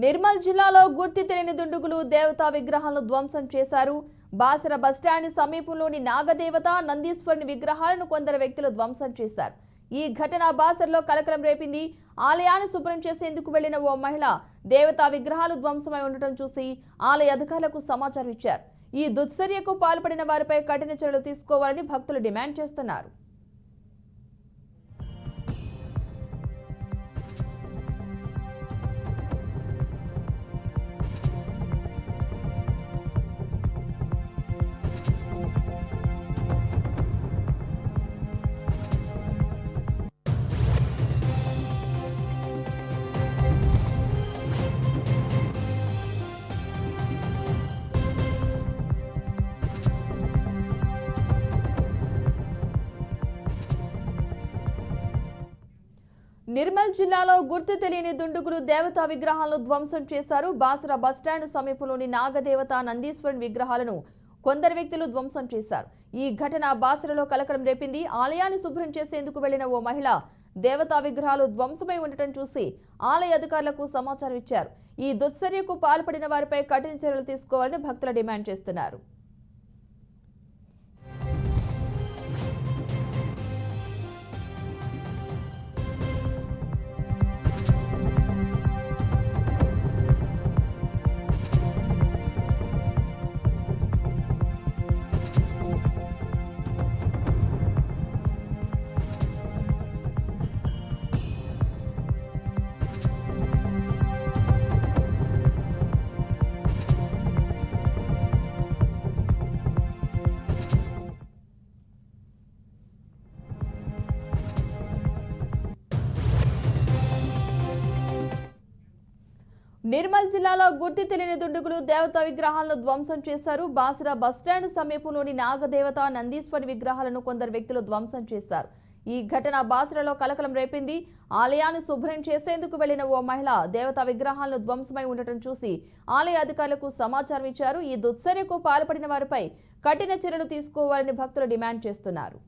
నిర్మల్ జిల్లాలో గుర్తి తెలియని దుండగులు దేవతా విగ్రహాలను ధ్వంసం చేశారు. బాసర బస్టాండ్ సమీపంలోని నాగదేవత నందీశ్వరుని విగ్రహాలను కొందరు వ్యక్తులు ధ్వంసం చేశారు. ఈ ఘటన బాసరలో కలకలం రేపింది. ఆలయాన్ని శుభ్రం చేసేందుకు వెళ్లిన ఓ మహిళ దేవతా విగ్రహాలు ధ్వంసమై ఉండటం చూసి ఆలయ అధికారులకు సమాచారం ఇచ్చారు. ఈ దుశ్చర్యకు పాల్పడిన వారిపై కఠిన చర్యలు తీసుకోవాలని భక్తులు డిమాండ్ చేస్తున్నారు. నిర్మల్ జిల్లాలో గుర్తు తెలియని దుండగులు దేవతా విగ్రహాలను ధ్వంసం చేశారు. బాసర బస్టాండ్ సమీపంలోని నాగదేవత నందీశ్వరుని విగ్రహాలను కొందరు వ్యక్తులు ధ్వంసం చేశారు. ఈ ఘటన బాసరలో కలకలం రేపింది. ఆలయాన్ని శుభ్రం చేసేందుకు వెళ్లిన ఓ మహిళ దేవతా విగ్రహాలు ధ్వంసమై ఉండటం చూసి ఆలయ అధికారులకు సమాచారం ఇచ్చారు. ఈ దుశ్చర్యకు పాల్పడిన వారిపై కఠిన చర్యలు తీసుకోవాలని భక్తులు డిమాండ్ చేస్తున్నారు. నిర్మల్ జిల్లాలో గుర్తు తెలియని దుండగులు దేవతా విగ్రహాలను ధ్వంసం చేశారు. బాసర బస్టాండ్ సమీపంలోని నాగదేవత నందీశ్వరి విగ్రహాలను కొందరు వ్యక్తులు ధ్వంసం చేశారు. ఈ ఘటన బాసరలో కలకలం రేపింది. ఆలయాన్ని శుభ్రం చేసేందుకు వెళ్లిన ఓ మహిళ దేవతా విగ్రహాలను ధ్వంసమై ఉండటం చూసి ఆలయ అధికారులకు సమాచారం ఇచ్చారు. ఈ దుశ్చర్యకు పాల్పడిన వారిపై కఠిన చర్యలు తీసుకోవాలని భక్తులు డిమాండ్ చేస్తున్నారు.